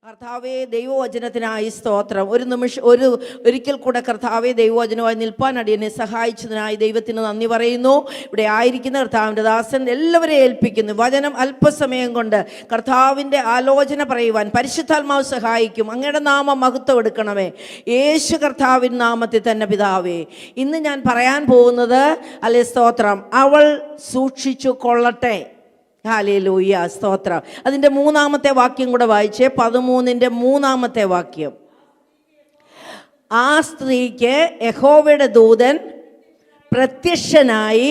കർത്താവേ, ദൈവവചനത്തിനായി സ്തോത്രം. ഒരിക്കൽ കൂടെ കർത്താവേ, ദൈവവചനമായി നിൽപ്പാൻ അടിയനെ സഹായിച്ചതിനായി ദൈവത്തിന് നന്ദി പറയുന്നു. ഇവിടെ ആയിരിക്കുന്ന കർത്താവിൻ്റെ ദാസൻ എല്ലാവരെയും ഏൽപ്പിക്കുന്നു. വചനം അല്പസമയം കൊണ്ട് കർത്താവിൻ്റെ ആലോചന പറയുവാൻ പരിശുദ്ധാത്മാവ് സഹായിക്കും. അങ്ങയുടെ നാമം മഹത്വം എടുക്കണമേ, യേശു കർത്താവിൻ നാമത്തിൽ തന്നെ പിതാവേ. ഇന്ന് ഞാൻ പറയാൻ പോകുന്നത് സ്തോത്രം, അവൾ സൂക്ഷിച്ചു കൊള്ളട്ടെ. ഹല്ലേലൂയ, സ്തോത്രം. അതിൻ്റെ 3-ാമത്തെ വാക്യം കൂടെ വായിച്ചേ. 13-ന്റെ 3-ാമത്തെ വാക്യം. ആ സ്ത്രീക്ക് യഹോവയുടെ ദൂതൻ പ്രത്യക്ഷനായി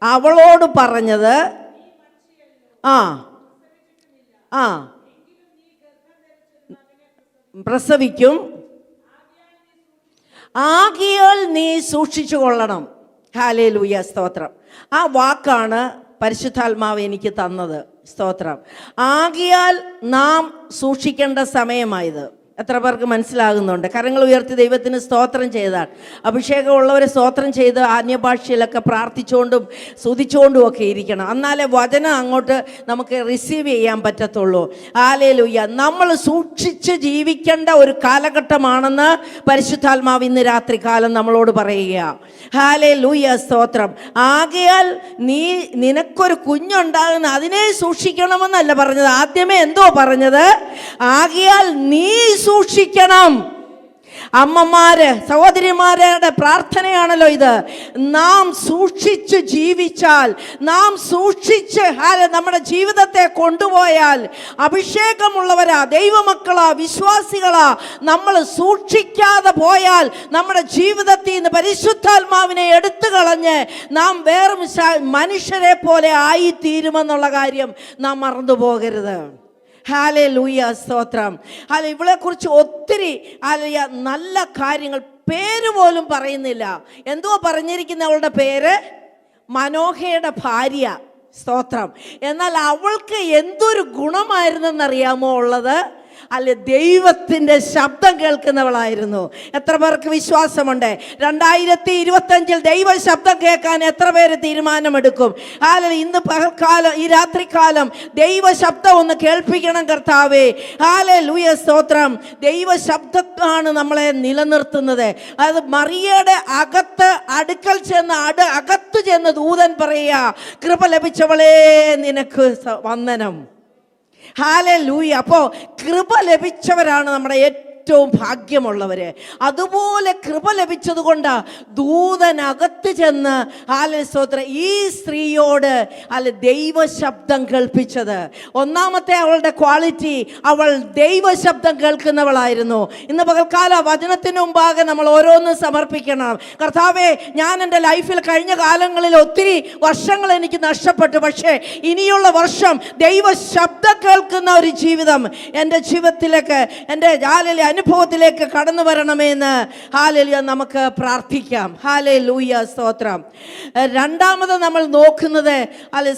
അവളോട് പറഞ്ഞത്, പ്രസവിക്കും, ആകയാൽ നീ സൂക്ഷിച്ചു കൊള്ളണം. ഹല്ലേലൂയ, സ്തോത്രം. ആ വാക്കാണ് പരിശുദ്ധാത്മാവ് എനിക്ക് തന്നത്. സ്തോത്രം. ആകയാൽ നാം സൂക്ഷിക്കേണ്ട സമയമായത്. എത്ര പേർക്ക് മനസ്സിലാകുന്നുണ്ട്? കരങ്ങൾ ഉയർത്തി ദൈവത്തിന് സ്തോത്രം ചെയ്താൽ. അഭിഷേകമുള്ളവരെ സ്തോത്രം ചെയ്ത് ആന്യഭാഷയിലൊക്കെ പ്രാർത്ഥിച്ചുകൊണ്ടും സ്തുതിച്ചുകൊണ്ടും ഒക്കെ ഇരിക്കണം. എന്നാലേ വചനം അങ്ങോട്ട് നമുക്ക് റിസീവ് ചെയ്യാൻ പറ്റത്തുള്ളൂ. ഹല്ലേലൂയ. നമ്മൾ സൂക്ഷിച്ച് ജീവിക്കേണ്ട ഒരു കാലഘട്ടമാണെന്ന് പരിശുദ്ധാത്മാവ് ഇന്ന് രാത്രി കാലം നമ്മളോട് പറയുക. ഹല്ലേലൂയ, സ്തോത്രം. ആകയാൽ നിനക്കൊരു കുഞ്ഞുണ്ടാകുന്ന അതിനെ സൂക്ഷിക്കണമെന്നല്ല പറഞ്ഞത്. ആദ്യമേ എന്തോ പറഞ്ഞത്? ആകയാൽ നീ സൂക്ഷിക്കണം. അമ്മമാര്, സഹോദരിമാരുടെ പ്രാർത്ഥനയാണല്ലോ ഇത്. നാം സൂക്ഷിച്ച് ജീവിച്ചാൽ, നാം സൂക്ഷിച്ച് നമ്മുടെ ജീവിതത്തെ കൊണ്ടുപോയാൽ, അഭിഷേകമുള്ളവരാ, ദൈവമക്കളാ, വിശ്വാസികളാ, നമ്മൾ സൂക്ഷിക്കാതെ പോയാൽ നമ്മുടെ ജീവിതത്തിൽ നിന്ന് പരിശുദ്ധാത്മാവിനെ എടുത്തു കളഞ്ഞ് നാം വേറെ മനുഷ്യരെ പോലെ ആയിത്തീരുമെന്നുള്ള കാര്യം നാം മറന്നു പോകരുത്. ഹല്ലേലൂയ, സ്തോത്രം. ഇവളെക്കുറിച്ച് ഒത്തിരി നല്ല കാര്യങ്ങൾ, പേര് പോലും പറയുന്നില്ല. എന്തുവാ പറഞ്ഞിരിക്കുന്ന? അവളുടെ പേര് മനോഹയുടെ ഭാര്യ. സ്തോത്രം. എന്നാൽ അവൾക്ക് എന്തൊരു ഗുണമായിരുന്നെന്നറിയാമോ ഉള്ളത്? ദൈവത്തിൻ്റെ ശബ്ദം കേൾക്കുന്നവളായിരുന്നു. എത്ര പേർക്ക് വിശ്വാസമുണ്ട്? 2025 ദൈവ ശബ്ദം കേൾക്കാൻ എത്ര പേര് തീരുമാനമെടുക്കും? ഇന്ന് പകൽക്കാലം, ഈ രാത്രികാലം ദൈവ ശബ്ദം ഒന്ന് കേൾപ്പിക്കണം കർത്താവേ. ഹല്ലേലൂയ, സ്തോത്രം. ദൈവ ശബ്ദമാണ് നമ്മളെ നിലനിർത്തുന്നത്. അത് മറിയയുടെ അടുക്കൽ ചെന്ന് അകത്ത് ചെന്ന് ദൂതൻ പറയുക, കൃപ ലഭിച്ചവളേ നിനക്ക് വന്ദനം. ഹല്ലേലൂയ. അപ്പോൾ കൃപ ലഭിച്ചവരാണ് നമ്മുടെ ഏറ്റവും ഭാഗ്യമുള്ളവര്. അതുപോലെ കൃപ ലഭിച്ചത് കൊണ്ട് ദൂതനകത്ത് ചെന്ന് സ്തോത്രം ഈ സ്ത്രീയോട് ദൈവശബ്ദം കേൾപ്പിച്ചത്. ഒന്നാമത്തെ അവളുടെ ക്വാളിറ്റി, അവൾ ദൈവശബ്ദം കേൾക്കുന്നവളായിരുന്നു. ഇന്ന് പകൽക്കാല വചനത്തിന് മുമ്പാകെ നമ്മൾ ഓരോന്നും സമർപ്പിക്കണം. കർത്താവേ, ഞാൻ എൻ്റെ ലൈഫിൽ കഴിഞ്ഞ കാലങ്ങളിൽ ഒത്തിരി വർഷങ്ങൾ എനിക്ക് നഷ്ടപ്പെട്ടു. പക്ഷേ ഇനിയുള്ള വർഷം ദൈവശബ്ദം കേൾക്കുന്ന ഒരു ജീവിതം എൻ്റെ ജീവിതത്തിലേക്ക്, എൻ്റെ അനുഭവത്തിലേക്ക് കടന്നു വരണമെന്ന് ഹല്ലേലൂയ നമുക്ക് പ്രാർത്ഥിക്കാം. ഹല്ലേലൂയ, സ്തോത്രം. രണ്ടാമത് നമ്മൾ നോക്കുന്നത്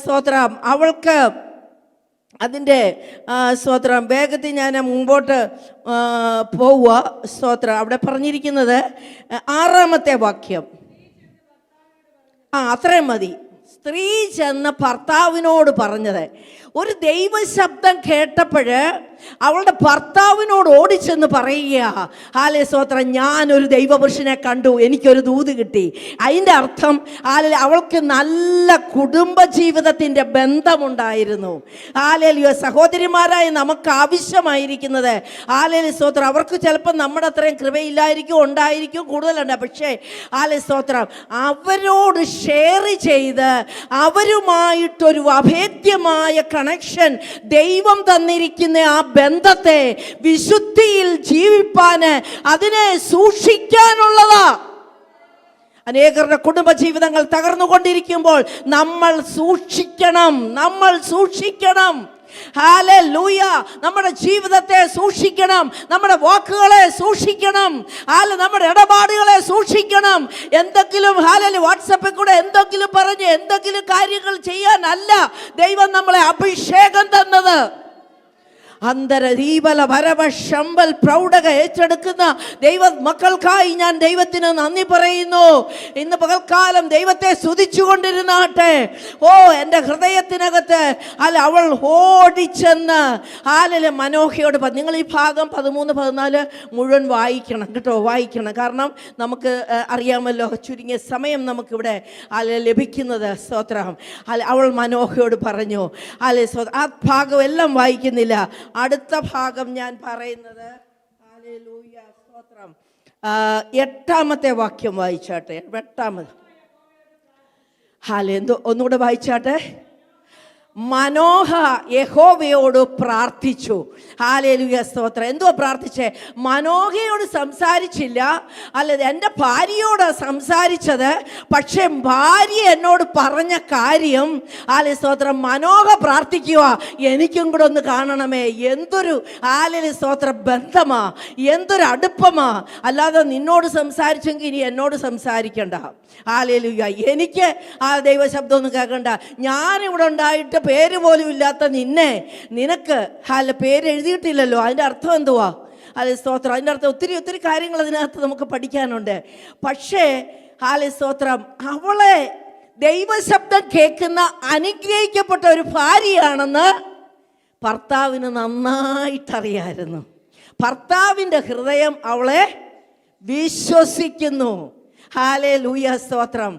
സ്തോത്രം, അവൾക്ക് അതിൻ്റെ സ്തോത്രം, വേഗത്തിൽ ഞാൻ മുമ്പോട്ട് പോവുക. സ്തോത്രം. അവിടെ പറഞ്ഞിരിക്കുന്നത് 6-ാമത്തെ വാക്യം. അത്രയും മതി. സ്ത്രീ ചെന്ന് ഭർത്താവിനോട് പറഞ്ഞത്. ഒരു ദൈവശബ്ദം കേട്ടപ്പോഴ് അവളുടെ ഭർത്താവിനോട് ഓടിച്ചെന്ന് പറയുക, സ്തോത്രം, ഞാനൊരു ദൈവപുരുഷനെ കണ്ടു, എനിക്കൊരു ദൂത് കിട്ടി. അതിൻ്റെ അർത്ഥം അവൾക്ക് നല്ല കുടുംബജീവിതത്തിൻ്റെ ബന്ധമുണ്ടായിരുന്നു. സഹോദരിമാരായ നമുക്ക് ആവശ്യമായിരിക്കുന്നത് സ്തോത്രം, അവർക്ക് ചിലപ്പോൾ നമ്മുടെ അത്രയും കൃപയില്ലായിരിക്കും, ഉണ്ടായിരിക്കും, കൂടുതലുണ്ട്. പക്ഷേ സ്തോത്രം, അവരോട് ഷെയർ ചെയ്ത് അവരുമായിട്ടൊരു അഭേദ്യമായ കണക്ഷൻ, ദൈവം തന്നിരിക്കുന്ന ആ ബന്ധത്തെ വിശുദ്ധിയിൽ ജീവിപ്പാന്, അതിനെ സൂക്ഷിക്കാനുള്ളതാ. അനേകരുടെ കുടുംബജീവിതങ്ങൾ തകർന്നുകൊണ്ടിരിക്കുമ്പോൾ നമ്മൾ സൂക്ഷിക്കണം. ഹല്ലേലൂയ. നമ്മുടെ ജീവിതത്തെ സൂക്ഷിക്കണം, നമ്മുടെ വാക്കുകളെ സൂക്ഷിക്കണം, നമ്മുടെ ഇടപാടുകളെ സൂക്ഷിക്കണം. എന്തെങ്കിലും വാട്സപ്പിൽ കൂടെ എന്തെങ്കിലും പറഞ്ഞ് എന്തെങ്കിലും കാര്യങ്ങൾ ചെയ്യാനല്ല ദൈവം നമ്മളെ അഭിഷേകം തന്നത്. അന്തരദീപല ഭരവ ശമ്പൽ പ്രൗഢക ഏറ്റെടുക്കുന്ന ദൈവ മക്കൾക്കായി ഞാൻ ദൈവത്തിന് നന്ദി പറയുന്നു. ഇന്ന് പകൽക്കാലം ദൈവത്തെ സ്തുതിച്ചുകൊണ്ടിരുന്നാട്ടെ. ഓ, എൻ്റെ ഹൃദയത്തിനകത്ത് അവൾ ഓടിച്ചെന്ന് മനോഹയോട് നിങ്ങൾ ഈ ഭാഗം 13-14 മുഴുവൻ വായിക്കണം കേട്ടോ, വായിക്കണം. കാരണം നമുക്ക് അറിയാമല്ലോ ചുരുങ്ങിയ സമയം നമുക്കിവിടെ ലഭിക്കുന്നത്. സ്തോത്രം. അവൾ മനോഹയോട് പറഞ്ഞു. ആ ഭാഗം എല്ലാം വായിക്കുന്നില്ല. അടുത്ത ഭാഗം ഞാൻ പറയുന്നത് ഹല്ലേലൂയ, സ്തോത്രം, 8-ാമത്തെ വാക്യം വായിച്ചാട്ടെ. 8-ാമത് ഒന്നുകൂടെ വായിച്ചാട്ടെ. മനോഹ യഹോവയോട് പ്രാർത്ഥിച്ചു. ഹല്ലേലൂയ, സ്തോത്രം. എന്തുവാ പ്രാർത്ഥിച്ചേ? മനോഹയോട് സംസാരിച്ചില്ല. അല്ലത് എൻ്റെ ഭാര്യയോട് സംസാരിച്ചത്. പക്ഷെ ഭാര്യ എന്നോട് പറഞ്ഞ കാര്യം, സ്തോത്രം, മനോഹ പ്രാർത്ഥിക്കുക, എനിക്കും കൂടെ ഒന്ന് കാണണമേ. എന്തൊരു സ്തോത്രം ബന്ധമാ, എന്തൊരു അടുപ്പമാ. അല്ലാതെ നിന്നോട് സംസാരിച്ചെങ്കിൽ ഇനി എന്നോട് സംസാരിക്കണ്ട. ഹല്ലേലൂയ. എനിക്ക് ദൈവശബ്ദം ഒന്നും കേൾക്കണ്ട. ഞാനിവിടെ ഉണ്ടായിട്ട് പേര് പോലും ഇല്ലാത്ത നിനക്ക് പേര് എഴുതിയിട്ടില്ലല്ലോ. അതിൻ്റെ അർത്ഥം എന്തുവാ? സ്തോത്രം. അതിൻ്റെ അർത്ഥം ഒത്തിരി കാര്യങ്ങൾ അതിനകത്ത് നമുക്ക് പഠിക്കാനുണ്ട്. പക്ഷേ സ്തോത്രം, അവളെ ദൈവശബ്ദം കേൾക്കുന്ന അനുഗ്രഹിക്കപ്പെട്ട ഒരു ഭാര്യയാണെന്ന് ഭർത്താവിന് നന്നായിട്ടറിയായിരുന്നു. ഭർത്താവിൻ്റെ ഹൃദയം അവളെ വിശ്വസിക്കുന്നു. ഹല്ലേലൂയ, സ്തോത്രം.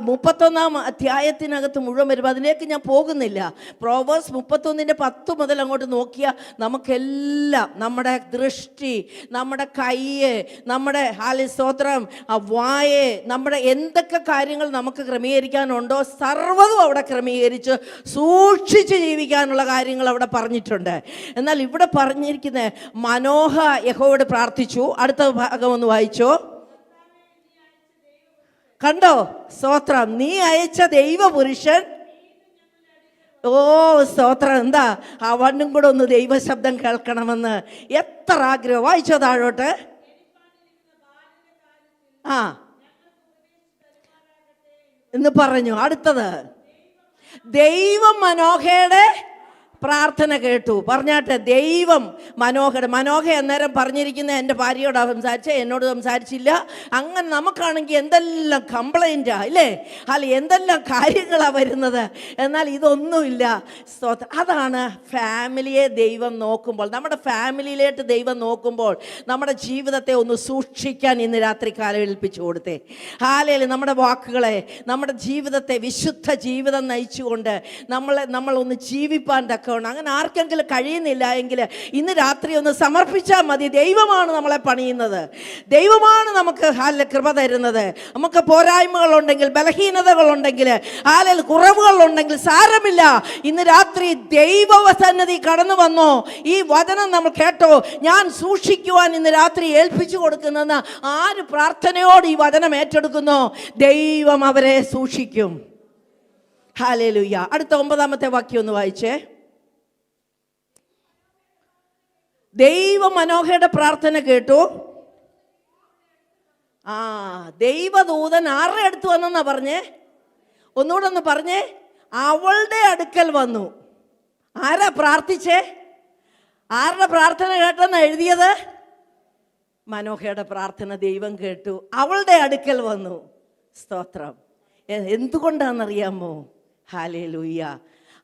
31-ാം അധ്യായത്തിനകത്ത് മുഴുവൻ വരും. അതിലേക്ക് ഞാൻ പോകുന്നില്ല. പ്രോവേഴ്സ് 31-10 മുതൽ അങ്ങോട്ട് നോക്കിയാൽ നമുക്കെല്ലാം നമ്മുടെ ദൃഷ്ടി, നമ്മുടെ കയ്യ്, നമ്മുടെ സ്തോത്രം വായ്, നമ്മുടെ എന്തൊക്കെ കാര്യങ്ങൾ നമുക്ക് ക്രമീകരിക്കാനുണ്ടോ സർവ്വതും അവിടെ ക്രമീകരിച്ച് സൂക്ഷിച്ച് ജീവിക്കാനുള്ള കാര്യങ്ങൾ അവിടെ പറഞ്ഞിട്ടുണ്ട്. എന്നാൽ ഇവിടെ പറഞ്ഞിരിക്കുന്ന മനോഹ യഹോവയോട് പ്രാർത്ഥിച്ചു. അടുത്ത ഭാഗം ഒന്ന് വായിച്ചോ. കണ്ടോ? സ്തോത്രം. നീ അയച്ച ദൈവപുരുഷൻ. ഓ, സ്തോത്രം. എന്താ അവനും കൂടെ ഒന്ന് ദൈവശബ്ദം കേൾക്കണമെന്ന് എത്ര ആഗ്രഹം. വായിച്ചോ താഴോട്ട്. എന്ന് പറഞ്ഞു. അടുത്തത്, ദൈവം മനോഹയുടെ പ്രാർത്ഥന കേട്ടു. പറഞ്ഞാട്ടെ, ദൈവം മനോഹ അന്നേരം പറഞ്ഞിരിക്കുന്ന എൻ്റെ ഭാര്യയോടാ സംസാരിച്ചേ, എന്നോട് സംസാരിച്ചില്ല. അങ്ങനെ നമുക്കാണെങ്കിൽ എന്തെല്ലാം കംപ്ലൈൻറ്റാ ഇല്ലേ? എന്തെല്ലാം കാര്യങ്ങളാണ് വരുന്നത്. എന്നാൽ ഇതൊന്നുമില്ല. അതാണ് ഫാമിലിയെ ദൈവം നോക്കുമ്പോൾ, നമ്മുടെ ഫാമിലിയിലേക്ക് ദൈവം നോക്കുമ്പോൾ നമ്മുടെ ജീവിതത്തെ ഒന്ന് സൂക്ഷിക്കാൻ ഇന്ന് രാത്രി കാലം ഏൽപ്പിച്ചു കൊടുത്തേ. നമ്മുടെ വാക്കുകളെ, നമ്മുടെ ജീവിതത്തെ വിശുദ്ധ ജീവിതം നയിച്ചുകൊണ്ട് നമ്മളൊന്ന് ജീവിപ്പാൻ തക്ക. അങ്ങനെ ആർക്കെങ്കിലും കഴിയുന്നില്ല എങ്കിൽ ഇന്ന് രാത്രി ഒന്ന് സമർപ്പിച്ചാൽ മതി. ദൈവമാണ് നമ്മളെ പണിയുന്നത്. ദൈവമാണ് നമുക്ക് കൃപ തരുന്നത്. നമുക്ക് പോരായ്മകളുണ്ടെങ്കിൽ, ബലഹീനതകളുണ്ടെങ്കിൽ, കുറവുകളുണ്ടെങ്കിൽ സാരമില്ല. ഇന്ന് രാത്രി ദൈവസന്നിധി കടന്നു വന്നോ, ഈ വചനം നമ്മൾ കേട്ടോ, ഞാൻ സൂക്ഷിക്കുവാൻ ഇന്ന് രാത്രി ഏൽപ്പിച്ചു കൊടുക്കുന്നെന്ന് ആര് പ്രാർത്ഥനയോട് ഈ വചനം ഏറ്റെടുക്കുന്നോ, ദൈവം അവരെ സൂക്ഷിക്കും. ഹല്ലേലൂയ. അടുത്ത 9-ാമത്തെ വാക്യം ഒന്ന് വായിച്ചേ. ദൈവം മനോഹയുടെ പ്രാർത്ഥന കേട്ടു. ദൈവദൂതൻ ആരുടെ അടുത്ത് വന്നെന്നാ പറഞ്ഞേ? ഒന്നുകൂടെ ഒന്ന് പറഞ്ഞേ. അവളുടെ അടുക്കൽ വന്നു. ആരാ പ്രാർത്ഥിച്ചേ? ആരുടെ പ്രാർത്ഥന കേട്ടെന്നാ എഴുതിയത്? മനോഹയുടെ പ്രാർത്ഥന ദൈവം കേട്ടു, അവളുടെ അടുക്കൽ വന്നു. സ്തോത്രം. എന്തുകൊണ്ടാണെന്നറിയാമോ? ഹല്ലേലൂയ.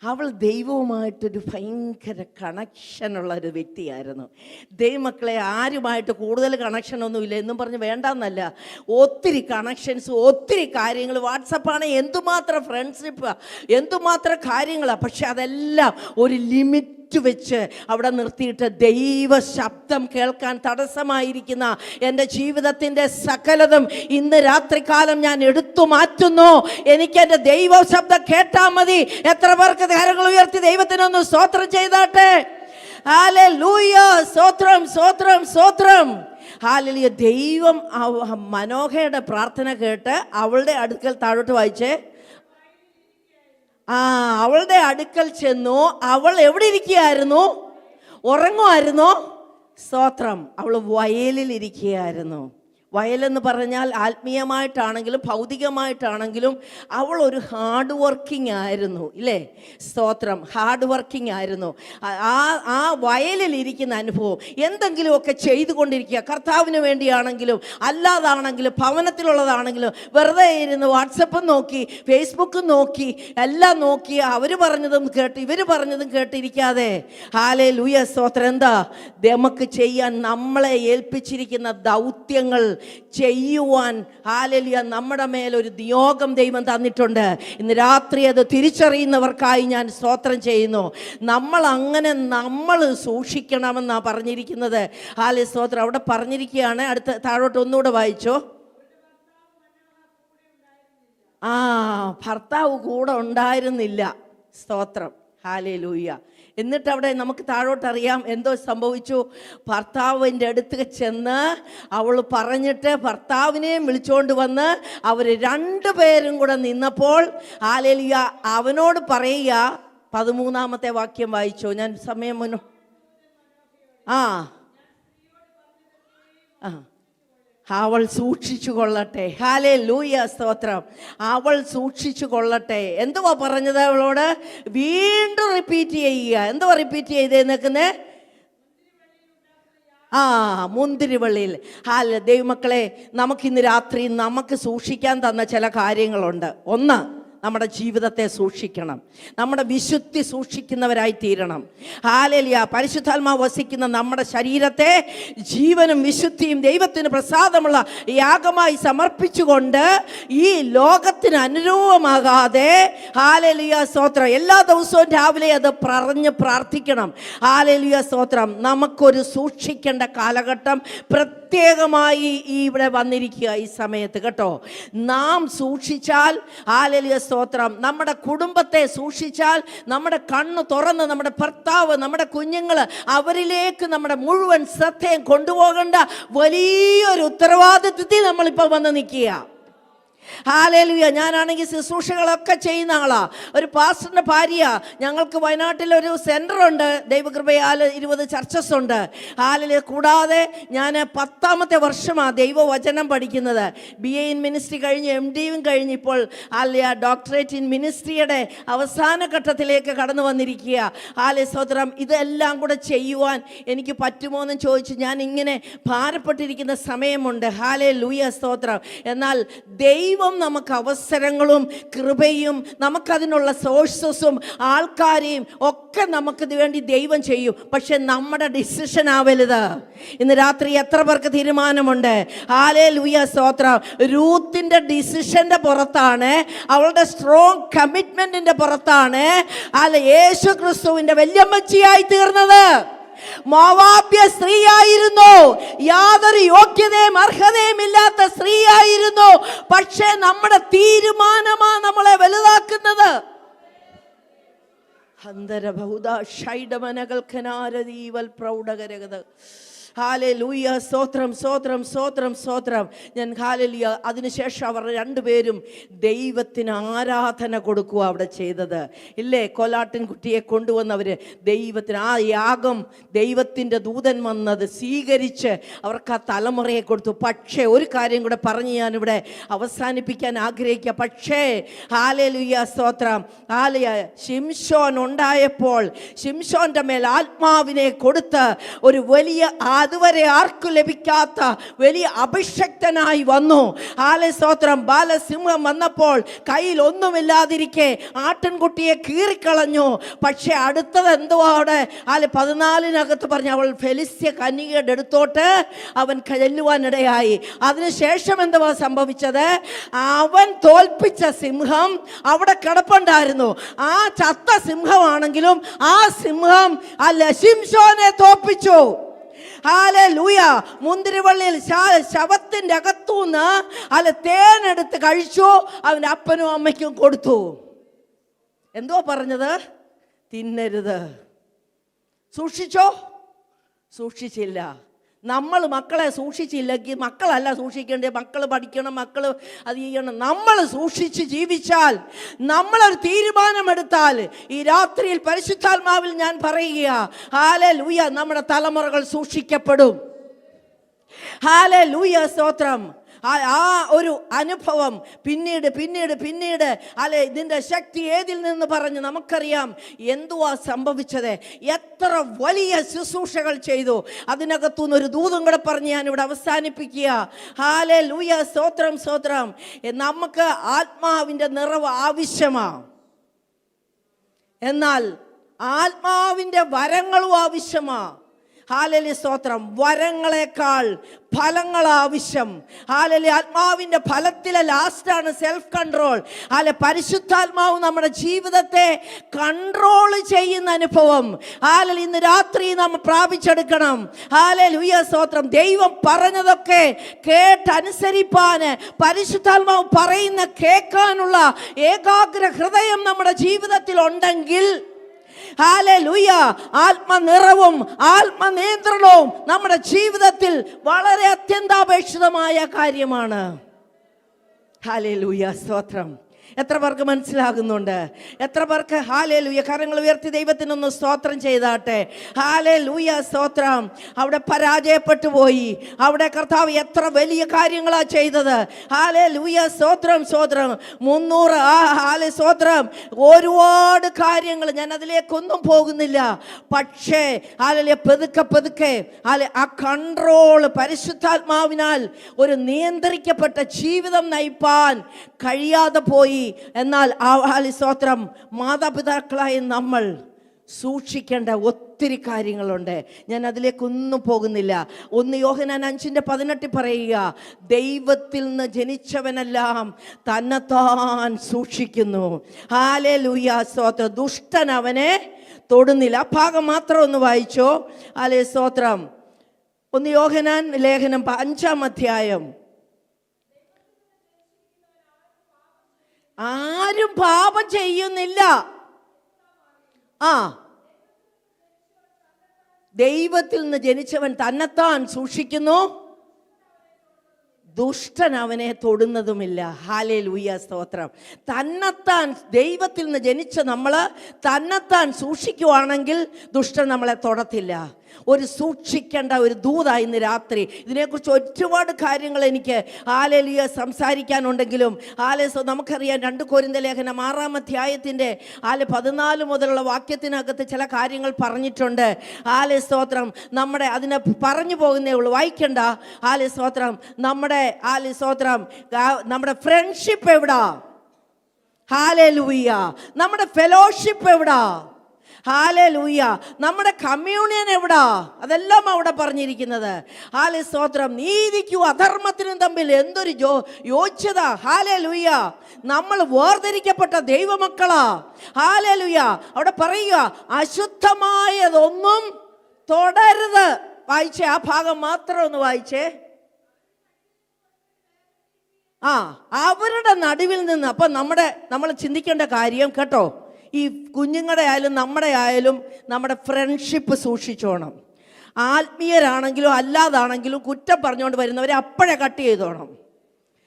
അവൾ ദൈവവുമായിട്ടൊരു ഭയങ്കര കണക്ഷനുള്ള ഒരു വ്യക്തിയായിരുന്നു. ദൈവമക്കളെ, ആരുമായിട്ട് കൂടുതൽ കണക്ഷനൊന്നുമില്ല എന്നും പറഞ്ഞ് വേണ്ടെന്നല്ല, ഒത്തിരി കണക്ഷൻസ്, ഒത്തിരി കാര്യങ്ങൾ. വാട്സപ്പാണ്, എന്തുമാത്രം ഫ്രണ്ട്ഷിപ്പ്, എന്തുമാത്രം കാര്യങ്ങളാണ്. പക്ഷെ അതെല്ലാം ഒരു ലിമിറ്റ് വെച്ച് അവിടെ നിർത്തിയിട്ട് ദൈവ ശബ്ദം കേൾക്കാൻ തടസ്സമായിരിക്കുന്ന എൻ്റെ ജീവിതത്തിൻ്റെ സകലതും ഇന്ന് രാത്രികാലം ഞാൻ എടുത്തു മാറ്റുന്നു. എനിക്ക് എൻ്റെ ദൈവ ശബ്ദം കേട്ടാൽ മതി. എത്ര പേർക്ക് കരങ്ങൾ ഉയർത്തി ദൈവത്തിനൊന്ന് സ്തോത്രം ചെയ്താട്ടെ. ഹല്ലേലൂയ. സ്തോത്രം, സ്തോത്രം, സ്തോത്രം. ഹല്ലേലൂയ. ദൈവം മനോഹയുടെ പ്രാർത്ഥന കേട്ട് അവളുടെ അടുക്കൽ, താഴോട്ട് വായിച്ചേ, അവളുടെ അടുക്കൽ ചെന്നു. അവൾ എവിടെ ഇരിക്കുകയായിരുന്നു? ഉറങ്ങുമായിരുന്നോ? സ്തോത്രം. അവൾ വയലിൽ ഇരിക്കുകയായിരുന്നു. വയലെന്ന് പറഞ്ഞാൽ ആത്മീയമായിട്ടാണെങ്കിലും ഭൗതികമായിട്ടാണെങ്കിലും അവൾ ഒരു ഹാർഡ് വർക്കിംഗ് ആയിരുന്നു, ഇല്ലേ? സ്തോത്രം, ഹാർഡ് വർക്കിംഗ് ആയിരുന്നു. ആ വയലിലിരിക്കുന്ന അനുഭവം എന്തെങ്കിലുമൊക്കെ ചെയ്തുകൊണ്ടിരിക്കുക, കർത്താവിന് വേണ്ടിയാണെങ്കിലും അല്ലാതാണെങ്കിലും ഭവനത്തിലുള്ളതാണെങ്കിലും വെറുതെ ഇരുന്ന് വാട്സപ്പും നോക്കി ഫേസ്ബുക്കും നോക്കി എല്ലാം നോക്കി അവർ പറഞ്ഞതും കേട്ട് ഇവർ പറഞ്ഞതും കേട്ടിരിക്കാതെ ഹല്ലേലൂയ സ്തോത്രം, എന്താ നമുക്ക് ചെയ്യാൻ നമ്മളെ ഏൽപ്പിച്ചിരിക്കുന്ന ദൗത്യങ്ങൾ ചെയ്യുവാൻ ഹല്ലേലൂയ നമ്മുടെ മേലൊരു നിയോഗം ദൈവം തന്നിട്ടുണ്ട്. ഇന്ന് രാത്രി അത് തിരിച്ചറിയുന്നവർക്കായി ഞാൻ സ്തോത്രം ചെയ്യുന്നു. നമ്മൾ സൂക്ഷിക്കണമെന്നാണ് പറഞ്ഞിരിക്കുന്നത്. ഹല്ലേലൂയ സ്തോത്രം. അവിടെ പറഞ്ഞിരിക്കുകയാണ്, അടുത്ത താഴോട്ട് ഒന്നുകൂടെ വായിച്ചോ. ഭർത്താവ് കൂടെ ഉണ്ടായിരുന്നില്ല. സ്തോത്രം, ഹല്ലേലൂയ. എന്നിട്ട് അവിടെ നമുക്ക് താഴോട്ടറിയാം എന്തോ സംഭവിച്ചു. ഭർത്താവിൻ്റെ അടുത്ത് ചെന്ന് അവൾ പറഞ്ഞിട്ട് ഭർത്താവിനെയും വിളിച്ചുകൊണ്ട് വന്ന് അവർ രണ്ടുപേരും കൂടെ നിന്നപ്പോൾ ഹല്ലേലൂയ അവനോട് പറയുക. 13-ാമത്തെ വാക്യം വായിച്ചോ. ഞാൻ സമയം മുന്നോ അവൾ സൂക്ഷിച്ചു കൊള്ളട്ടെ. ഹല്ലേലൂയ സ്തോത്രം. അവൾ സൂക്ഷിച്ചു കൊള്ളട്ടെ. എന്തുവാ പറഞ്ഞത് അവളോട്? വീണ്ടും റിപ്പീറ്റ് ചെയ്യുക. എന്തുവാ റിപ്പീറ്റ് ചെയ്തേ നിൽക്കുന്നേ? മുന്തിരിവള്ളിയിൽ. ദൈവമക്കളെ, നമുക്കിന്ന് രാത്രി നമുക്ക് സൂക്ഷിക്കാൻ തന്ന ചില കാര്യങ്ങളുണ്ട്. ഒന്ന്, നമ്മുടെ ജീവിതത്തെ സൂക്ഷിക്കണം. നമ്മുടെ വിശുദ്ധി സൂക്ഷിക്കുന്നവരായി തീരണം. ഹല്ലേലൂയ. പരിശുദ്ധാത്മാവ് വസിക്കുന്ന നമ്മുടെ ശരീരത്തെ ജീവനും വിശുദ്ധിയും ദൈവത്തിന് പ്രസാദമുള്ള യാഗമായി സമർപ്പിച്ചുകൊണ്ട് ഈ ലോകത്തിന് അനുരൂപമാകാതെ ഹല്ലേലൂയ സ്തോത്രം എല്ലാ ദിവസവും രാവിലെ അത് പറഞ്ഞ് പ്രാർത്ഥിക്കണം. ഹല്ലേലൂയ സ്തോത്രം. നമുക്കൊരു സൂക്ഷിക്കേണ്ട കാലഘട്ടം പ്രത്യേകമായി ഇവിടെ വന്നിരിക്കുക ഈ സമയത്ത് കേട്ടോ. നാം സൂക്ഷിച്ചാൽ ഹല്ലേലൂയ സ്തോത്രം, നമ്മുടെ കുടുംബത്തെ സൂക്ഷിച്ചാൽ, നമ്മുടെ കണ്ണ് തുറന്ന് നമ്മുടെ ഭർത്താവ്, നമ്മുടെ കുഞ്ഞുങ്ങൾ, അവരിലേക്ക് നമ്മുടെ മുഴുവൻ ശ്രദ്ധയും കൊണ്ടുപോകേണ്ട വലിയൊരു ഉത്തരവാദിത്വത്തിൽ നമ്മളിപ്പോൾ വന്ന് നിൽക്കുക. ഹല്ലേലൂയ. ഞാനാണെങ്കിൽ ശുശ്രൂഷകളൊക്കെ ചെയ്യുന്ന ആളാ. ഒരു പാസ്റ്ററിൻ്റെ ഭാര്യ. ഞങ്ങൾക്ക് വയനാട്ടിലൊരു സെൻ്ററുണ്ട്. ദൈവകൃപയാൽ 20 ചർച്ചസ് ഉണ്ട്. ഹല്ലേലൂയ. കൂടാതെ ഞാൻ 10ാമത്തെ വർഷമാണ് ദൈവവചനം പഠിക്കുന്നത്. BA ഇൻ മിനിസ്ട്രി കഴിഞ്ഞ് MDയും കഴിഞ്ഞിപ്പോൾ ഹല്ലേലൂയ ഡോക്ടറേറ്റ് ഇൻ മിനിസ്ട്രിയുടെ അവസാന ഘട്ടത്തിലേക്ക് കടന്നു വന്നിരിക്കുക. ഹല്ലേലൂയ സ്തോത്രം. ഇതെല്ലാം കൂടെ ചെയ്യുവാൻ എനിക്ക് പറ്റുമോ എന്ന് ചോദിച്ച് ഞാൻ ഇങ്ങനെ ഭാരപ്പെട്ടിരിക്കുന്ന സമയമുണ്ട്. ഹല്ലേലൂയ സ്തോത്രം. എന്നാൽ ദൈവം നമുക്ക് അവസരങ്ങളും കൃപയും നമുക്കതിനുള്ള സോഴ്സസും ആൾക്കാരെയും ഒക്കെ നമുക്കിത് വേണ്ടി ദൈവം ചെയ്യും. പക്ഷെ നമ്മുടെ ഡിസിഷൻ ആവരുത്. ഇന്ന് രാത്രി എത്ര പേർക്ക് തീരുമാനമുണ്ട്? ഹല്ലേലൂയ സ്തോത്രം. രൂത്തിന്റെ ഡിസിഷന്റെ പുറത്താണ്, അവളുടെ സ്ട്രോങ് കമ്മിറ്റ്മെന്റിന്റെ പുറത്താണ് യേശു ക്രിസ്തുവിന്റെ വല്യമ്മച്ചിയായി തീർന്നത്. മോവാബ്യ സ്ത്രീയായിരുന്നു, യാതൊരു യോഗ്യതയും അർഹതയും ഇല്ലാത്ത സ്ത്രീയായിരുന്നു. പക്ഷേ നമ്മുടെ തീരുമാനമാണ് നമ്മളെ വലുതാക്കുന്നത്. അന്തരബഹുദ ഷൈഡമനകൽക്കനാരദീവൽ പ്രൗഢകരകത. ഹല്ലേലൂയ സ്തോത്രം സ്തോത്രം സ്തോത്രം സ്തോത്രം. ഞാൻ ഹല്ലേലൂയ. അതിനുശേഷം അവർ രണ്ടുപേരും ദൈവത്തിന് ആരാധന കൊടുക്കുക അവിടെ ചെയ്തത്, ഇല്ലേ? കോലാട്ടിൻ കുട്ടിയെ കൊണ്ടുവന്നവർ ദൈവത്തിന് ആ യാഗം, ദൈവത്തിൻ്റെ ദൂതൻ വന്നത് സ്വീകരിച്ച് അവർക്ക് ആ തലമുറയെ കൊടുത്തു. പക്ഷേ ഒരു കാര്യം കൂടെ പറഞ്ഞ് ഞാനിവിടെ അവസാനിപ്പിക്കാൻ ആഗ്രഹിക്കുക. പക്ഷേ ഹല്ലേലൂയ സ്തോത്രം, ഹല്ലേലൂയ, ശിംശോൻ ഉണ്ടായപ്പോൾ ശിംശോന്റെ മേൽ ആത്മാവിനെ കൊടുത്ത് ഒരു വലിയ അതുവരെ ആർക്കും ലഭിക്കാത്ത വലിയ അഭിഷക്തനായി വന്നു. ഹല്ലേലൂയ സ്തോത്രം. ബാലസിംഹം വന്നപ്പോൾ കയ്യിൽ ഒന്നുമില്ലാതിരിക്കെ ആട്ടിൻകുട്ടിയെ കീറിക്കളഞ്ഞു. പക്ഷെ അടുത്തത് എന്തുവാ അവിടെ? 14-നകത്ത് പറഞ്ഞു, അവൾ ഫെലിസ്ത്യ കന്യകയുടെ അടുത്തോട്ട് അവൻ ചെല്ലുവാനിടയായി. അതിനുശേഷം എന്തുവാ സംഭവിച്ചത്? അവൻ തോൽപ്പിച്ച സിംഹം അവിടെ കിടപ്പുണ്ടായിരുന്നു. ആ ചത്ത സിംഹമാണെങ്കിലും ആ സിംഹം ശിംശോനെ തോൽപ്പിച്ചു. ഹല്ലേലൂയ. മുന്തിരിവള്ളിയിൽ ശവത്തിന്റെ അകത്തുനിന്ന് തേനെടുത്ത് കഴിച്ചു. അവൻ്റെ അപ്പനും അമ്മയ്ക്കും കൊടുത്തു. എന്തോ പറഞ്ഞത്? തിന്നരുത്. സൂക്ഷിച്ചോ? സൂക്ഷിച്ചില്ല. നമ്മൾ മക്കളെ സൂക്ഷിച്ചില്ലെങ്കിൽ, മക്കളല്ല സൂക്ഷിക്കേണ്ടത്, മക്കൾ പഠിക്കണം, മക്കൾ അത് ചെയ്യണം. നമ്മൾ സൂക്ഷിച്ച് ജീവിച്ചാൽ, നമ്മളൊരു തീരുമാനമെടുത്താൽ, ഈ രാത്രിയിൽ പരിശുദ്ധാത്മാവിൽ ഞാൻ പറയുക, ഹല്ലേലൂയ, നമ്മുടെ തലമുറകൾ സൂക്ഷിക്കപ്പെടും. ഹല്ലേലൂയ, സ്തോത്രം. ആ ഒരു അനുഭവം പിന്നീട് അല്ലെ, ഇതിന്റെ ശക്തി ഏതിൽ നിന്ന് പറഞ്ഞ് നമുക്കറിയാം എന്തുവാ സംഭവിച്ചത്. എത്ര വലിയ ശുശ്രൂഷകൾ ചെയ്തു. അതിനകത്തുനിന്ന് ഒരു ദൂതും കൂടെ പറഞ്ഞ് ഞാൻ ഇവിടെ അവസാനിപ്പിക്കുക. ഹല്ലേലൂയ, സ്തോത്രം, സ്തോത്രം. നമുക്ക് ആത്മാവിന്റെ നിറവ് ആവശ്യമാണ്, എന്നാൽ ആത്മാവിന്റെ വരങ്ങളും ആവശ്യമാണ്. ഹല്ലേലൂയ, സ്തോത്രം. വരങ്ങളെക്കാൾ ഫലങ്ങൾ ആവശ്യം. ഹല്ലേലൂയ. ആത്മാവിന്റെ ഫലത്തിലെ ലാസ്റ്റാണ് സെൽഫ് കൺട്രോൾ. ഹല്ലേലൂയ. പരിശുദ്ധാത്മാവ് നമ്മുടെ ജീവിതത്തെ കൺട്രോൾ ചെയ്യുന്ന അനുഭവം ഹല്ലേലൂയ ഇന്ന് രാത്രി നാം പ്രാപിച്ചെടുക്കണം. ഹല്ലേലൂയ, സ്തോത്രം. ദൈവം പറഞ്ഞതൊക്കെ കേട്ടനുസരിപ്പാന്, പരിശുദ്ധാത്മാവ് പറയുന്ന കേൾക്കാനുള്ള ഏകാഗ്ര ഹൃദയം നമ്മുടെ ജീവിതത്തിൽ ഉണ്ടെങ്കിൽ, ഹല്ലേലൂയ, ആത്മനിറവും ആത്മനിയന്ത്രണവും നമ്മുടെ ജീവിതത്തിൽ വളരെ അത്യന്താപേക്ഷിതമായ കാര്യമാണ്. ഹല്ലേലൂയ, സ്തോത്രം. എത്ര പേർക്ക് മനസ്സിലാകുന്നുണ്ട്? എത്ര പേർക്ക് ഹല്ലേലൂയ? കരങ്ങൾ ഉയർത്തി ദൈവത്തിനൊന്ന് സ്തോത്രം ചെയ്താട്ടെ. ഹല്ലേലൂയ, സ്തോത്രം. അവിടെ പരാജയപ്പെട്ടു പോയി. അവിടെ കർത്താവ് എത്ര വലിയ കാര്യങ്ങളാ ചെയ്തത്. ഹല്ലേലൂയ, സ്തോത്രം, സ്തോത്രം. 300 ഹല്ലേലൂയ, സ്തോത്രം. ഒരുപാട് കാര്യങ്ങൾ, ഞാൻ അതിലേക്കൊന്നും പോകുന്നില്ല. പക്ഷേ ഹല്ലേലൂയ, പതുക്കെ ഹല്ലേലൂയ ആ കൺട്രോൾ പരിശുദ്ധാത്മാവിനാൽ ഒരു നിയന്ത്രിക്കപ്പെട്ട ജീവിതം നയിപ്പാൻ കഴിയാതെ പോയി. എന്നാൽ സ്തോത്രം, മാതാപിതാക്കളായി നമ്മൾ സൂക്ഷിക്കേണ്ട ഒത്തിരി കാര്യങ്ങളുണ്ട്. ഞാൻ അതിലേക്കൊന്നും പോകുന്നില്ല. 1 യോഹന്നാൻ 5:18 പറയുക, ദൈവത്തിൽ നിന്ന് ജനിച്ചവനെല്ലാം തന്നെത്താൻ സൂക്ഷിക്കുന്നു. ഹല്ലേലൂയ, സ്തോത്രം. ദുഷ്ടൻ അവനെ തൊടുന്നില്ല. ആ ഭാഗം മാത്രം ഒന്ന് വായിച്ചോ. ഹല്ലേലൂയ, സ്തോത്രം. 1 യോഹന്നാൻ ലേഖനം 5-ാം അധ്യായം. ആരും പാപം ചെയ്യുന്നില്ല. ദൈവത്തിൽ നിന്ന് ജനിച്ചവൻ തന്നെത്താൻ സൂക്ഷിക്കുന്നു, ദുഷ്ടൻ അവനെ തൊടുന്നതുമില്ല. ഹല്ലേലൂയ, സ്തോത്രം. തന്നെത്താൻ ദൈവത്തിൽ നിന്ന് ജനിച്ച നമ്മൾ തന്നെത്താൻ സൂക്ഷിക്കുവാണെങ്കിൽ ദുഷ്ടൻ നമ്മളെ തൊടത്തില്ല. ഒരു സൂക്ഷിക്കേണ്ട ഒരു ദൂതായി ഇന്ന് രാത്രി. ഇതിനെക്കുറിച്ച് ഒരുപാട് കാര്യങ്ങൾ എനിക്ക് ഹല്ലേലൂയ സംസാരിക്കാനുണ്ടെങ്കിലും നമുക്കറിയാം 2 കൊരിന്ത്യർ ലേഖനം 6-ാം അധ്യായത്തിൻ്റെ 14 മുതലുള്ള വാക്യത്തിനകത്ത് ചില കാര്യങ്ങൾ പറഞ്ഞിട്ടുണ്ട്. ഹല്ലേലൂയ, സ്തോത്രം. നമ്മുടെ അതിനെ പറഞ്ഞു പോകുന്നേ ഉള്ളൂ, വായിക്കണ്ട. ഹല്ലേലൂയ, സ്തോത്രം. നമ്മുടെ ഹല്ലേലൂയ, സ്തോത്രം. നമ്മുടെ ഫ്രണ്ട്ഷിപ്പ് എവിടാ? ഹല്ലേലൂയ. നമ്മുടെ ഫെലോഷിപ്പ് എവിടാ? ഹല്ലേലൂയ. നമ്മുടെ കമ്മ്യൂണിയൻ എവിടാ? അതെല്ലാം അവിടെ പറഞ്ഞിരിക്കുന്നത്. ഹല്ലേലൂയ, സ്തോത്രം. നീതിക്കും അധർമ്മത്തിനും തമ്മിൽ എന്തൊരു യോഗ്യത. ഹല്ലേലൂയ. നമ്മൾ വേർതിരിക്കപ്പെട്ട ദൈവമക്കളാ. ഹല്ലേലൂയ. അവിടെ പറയുക, അശുദ്ധമായതൊന്നും തൊടരുത്. വായിച്ചേ, ആ ഭാഗം മാത്രം ഒന്ന് വായിച്ചേ. അവരുടെ നടുവിൽ നിന്ന്. അപ്പം നമ്മൾ ചിന്തിക്കേണ്ട കാര്യം കേട്ടോ, ഈ കുഞ്ഞുങ്ങളുടെ ആയാലും നമ്മുടെ ആയാലും നമ്മുടെ ഫ്രണ്ട്ഷിപ്പ് സൂക്ഷിച്ചോണം. ആത്മീയരാണെങ്കിലും അല്ലാതാണെങ്കിലും കുറ്റം പറഞ്ഞുകൊണ്ട് വരുന്നവരെ അപ്പോഴേ കട്ട് ചെയ്തോണം.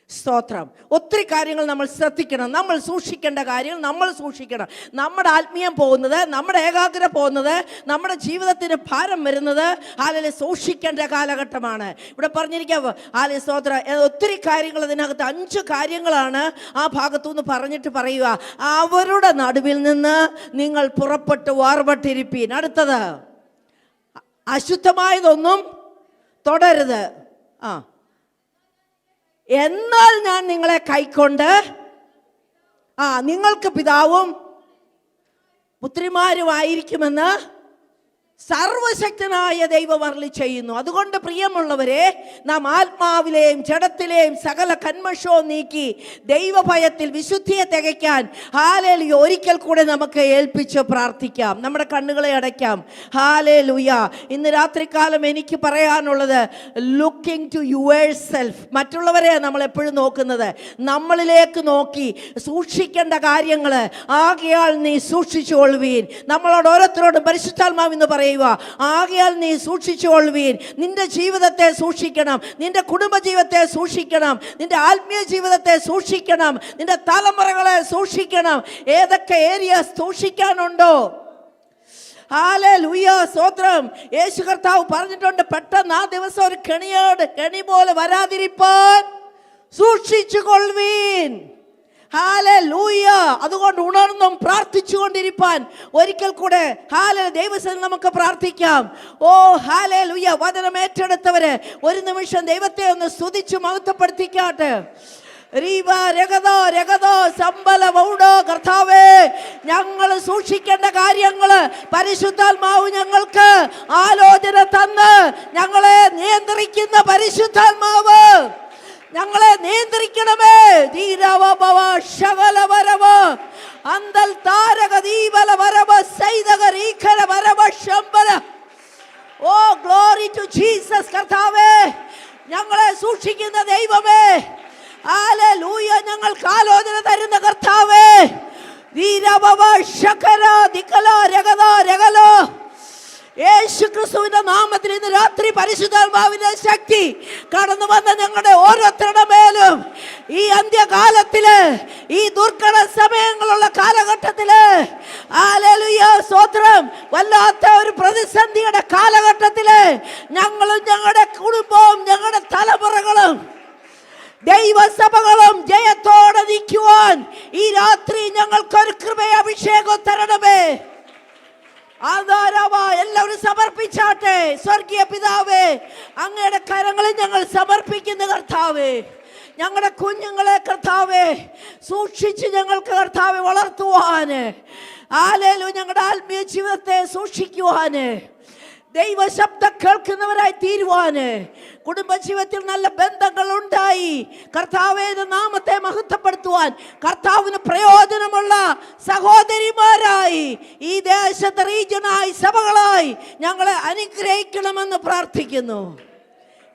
സ്തോത്രം. ഒത്തിരി കാര്യങ്ങൾ നമ്മൾ ശ്രദ്ധിക്കണം. നമ്മൾ സൂക്ഷിക്കേണ്ട കാര്യങ്ങൾ നമ്മൾ സൂക്ഷിക്കണം. നമ്മുടെ ആത്മീയം പോകുന്നത്, നമ്മുടെ ഏകാഗ്രത പോകുന്നത്, നമ്മുടെ ജീവിതത്തിന് ഭാരം വരുന്നത് ഹല്ലേലൂയ സൂക്ഷിക്കേണ്ട കാലഘട്ടമാണ്. ഇവിടെ പറഞ്ഞിരിക്കുക ഹല്ലേലൂയ, സ്തോത്രം. ഒത്തിരി കാര്യങ്ങൾ അതിനകത്ത് 5 കാര്യങ്ങളാണ് ആ ഭാഗത്തുനിന്ന് പറഞ്ഞിട്ട് പറയുക, അവരുടെ നടുവിൽ നിന്ന് നിങ്ങൾ പുറപ്പെട്ട് വേർപെട്ടിരിപ്പീൻ. അടുത്തത്, അശുദ്ധമായതൊന്നും തൊടരുത്. എന്നാൽ ഞാൻ നിങ്ങളെ കൈക്കൊണ്ട് നിങ്ങൾക്ക് പിതാവും പുത്രിമാരുമായിരിക്കുമെന്ന് സർവശക്തനായ ദൈവം അരുളി ചെയ്യുന്നു. അതുകൊണ്ട് പ്രിയമുള്ളവരെ, നാം ആത്മാവിലെയും ജഡത്തിലെയും സകല കന്മഷവും നീക്കി ദൈവഭയത്തിൽ വിശുദ്ധിയെ തികയ്ക്കാൻ ഹല്ലേലൂയ ഒരിക്കൽ കൂടെ നമുക്ക് ഏൽപ്പിച്ച് പ്രാർത്ഥിക്കാം. നമ്മുടെ കണ്ണുകളെ അടയ്ക്കാം. ഹല്ലേലൂയ. ഇന്ന് രാത്രികാലം എനിക്ക് പറയാനുള്ളത്, ലുക്കിംഗ് ടു യുവർ സെൽഫ്. മറ്റുള്ളവരെ നമ്മൾ എപ്പോഴും നോക്കുന്നത്, നമ്മളിലേക്ക് നോക്കി സൂക്ഷിക്കേണ്ട കാര്യങ്ങൾ ആകയാൽ നീ സൂക്ഷിച്ചുകൊള്ളുവീൻ. നമ്മളോട് ഓരോരുത്തരോടും പരിശുദ്ധാത്മാവെന്ന് പറയുക, ആകയാൽ നീ സൂക്ഷിച്ചുകൊള്ളുവീൻ. നിന്റെ ജീവിതത്തെ സൂക്ഷിക്കണം, നിന്റെ കുടുംബജീവിതത്തെ സൂക്ഷിക്കണം, നിന്റെ ആത്മീയ ജീവിതത്തെ സൂക്ഷിക്കണം, നിന്റെ തലമുറകളെ സൂക്ഷിക്കണം. ഏതൊക്കെ ഏരിയ സൂക്ഷിക്കാനുണ്ടോ ഹല്ലേലൂയ, സ്തോത്രം. യേശു കർത്താവ് പറഞ്ഞിട്ടുണ്ട്, പെട്ടെന്ന് ആ ദിവസം ഒരു കെണി പോലെ വരാതിരിപ്പാൻ സൂക്ഷിച്ചു കൊള്ളുവീൻ. ഹല്ലേലൂയ. അതുകൊണ്ട് ഉണർന്നും പ്രാർത്ഥിച്ചുകൊണ്ടിരിപ്പാൻ ഒരിക്കൽ കൂടെ ദൈവസന്നിധിയിൽ നമുക്ക് പ്രാർത്ഥിക്കാം. ഓ ഹല്ലേലൂയ. വചനം ഏറ്റെടുത്തവര് ഒരു നിമിഷം ദൈവത്തെ ഒന്ന് സ്തുതിച്ചു മഹത്വപ്പെടുത്തിക്കാട്ടെ. കർത്താവേ, ഞങ്ങൾ സൂക്ഷിക്കേണ്ട കാര്യങ്ങള് പരിശുദ്ധാത്മാവ് ഞങ്ങൾക്ക് ആലോചന തന്ന് ഞങ്ങളെ നിയന്ത്രിക്കുന്ന പരിശുദ്ധാത്മാവ് ഞങ്ങളെ നിയന്ത്രിക്കണമേ. അന്തൽ താരക ദീപല വരവ സൈതക രീഖര വരവ ശംബല. Oh glory to Jesus. കർത്താവേ, ഞങ്ങളെ സൂക്ഷിക്കുന്ന ദൈവമേ, ഹല്ലേലൂയ, ഞങ്ങൾക്ക് ആലോചന തരുന്ന കർത്താവേ, യേശു ക്രിസ്തുവിന്റെ നാമത്തിൽ ഇന്ന് രാത്രി പരിശുദ്ധാത്മാവിന്റെ ശക്തി കടന്നു വന്ന ഞങ്ങളുടെ ഓരോരുത്തരുടെ മേലും ഈ അന്ത്യകാലത്തില്, ഈ ദുർഘട സമയങ്ങളുള്ള കാലഘട്ടത്തില്, ഹല്ലേലൂയ, സ്തോത്രം, വല്ലാത്ത ഒരു പ്രതിസന്ധിയുടെ കാലഘട്ടത്തില് ഞങ്ങളും ഞങ്ങളുടെ കുടുംബവും ഞങ്ങളുടെ തലമുറകളും ദൈവസഭകളും ജയത്തോടെ നിൽക്കുവാൻ ഈ രാത്രി ഞങ്ങൾക്കൊരു കൃപയെ അഭിഷേകം തരണമേ. എല്ലാവരും സമർപ്പിച്ചാട്ടെ. സ്വർഗീയ പിതാവേ, അങ്ങയുടെ കരങ്ങളിൽ ഞങ്ങൾ സമർപ്പിക്കുന്ന കർത്താവേ, ഞങ്ങളുടെ കുഞ്ഞുങ്ങളെ കർത്താവേ സൂക്ഷിച്ച് ഞങ്ങൾക്ക് കർത്താവെ വളർത്തുവാന്, ഹല്ലേലൂയ, ഞങ്ങളുടെ ആത്മീയ ജീവിതത്തെ സൂക്ഷിക്കുവാന്, ദൈവശബ്ദം കേൾക്കുന്നവരായി തീരുവാന്, കുടുംബജീവിതത്തിൽ നല്ല ബന്ധങ്ങൾ ഉണ്ടായി കർത്താവിന്റെ നാമത്തെ മഹത്വപ്പെടുത്തുവാൻ കർത്താവിന് പ്രയോജനമുള്ള സഹോദരിമാരായി ഈ ദേശത്തെ റീജിയനായി സഭകളായി ഞങ്ങളെ അനുഗ്രഹിക്കണമെന്ന് പ്രാർത്ഥിക്കുന്നു.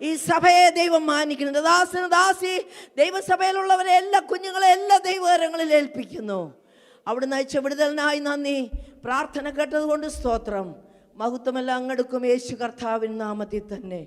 ഈ സഭയെ ദൈവം മാനിക്കുന്നു. ദാസന് ദാസി ദൈവസഭയിലുള്ളവരെ എല്ലാ കുഞ്ഞുങ്ങളെ എല്ലാ ദൈവകരങ്ങളിൽ ഏൽപ്പിക്കുന്നു. അവിടുന്ന് അയച്ച വിടുതലിനായി നന്ദി. പ്രാർത്ഥന കേട്ടതുകൊണ്ട് സ്തോത്രം. മഹത്വമെല്ലാം അങ്ങെടുക്കും യേശു കർത്താവിൻ നാമത്തിൽ തന്നെ.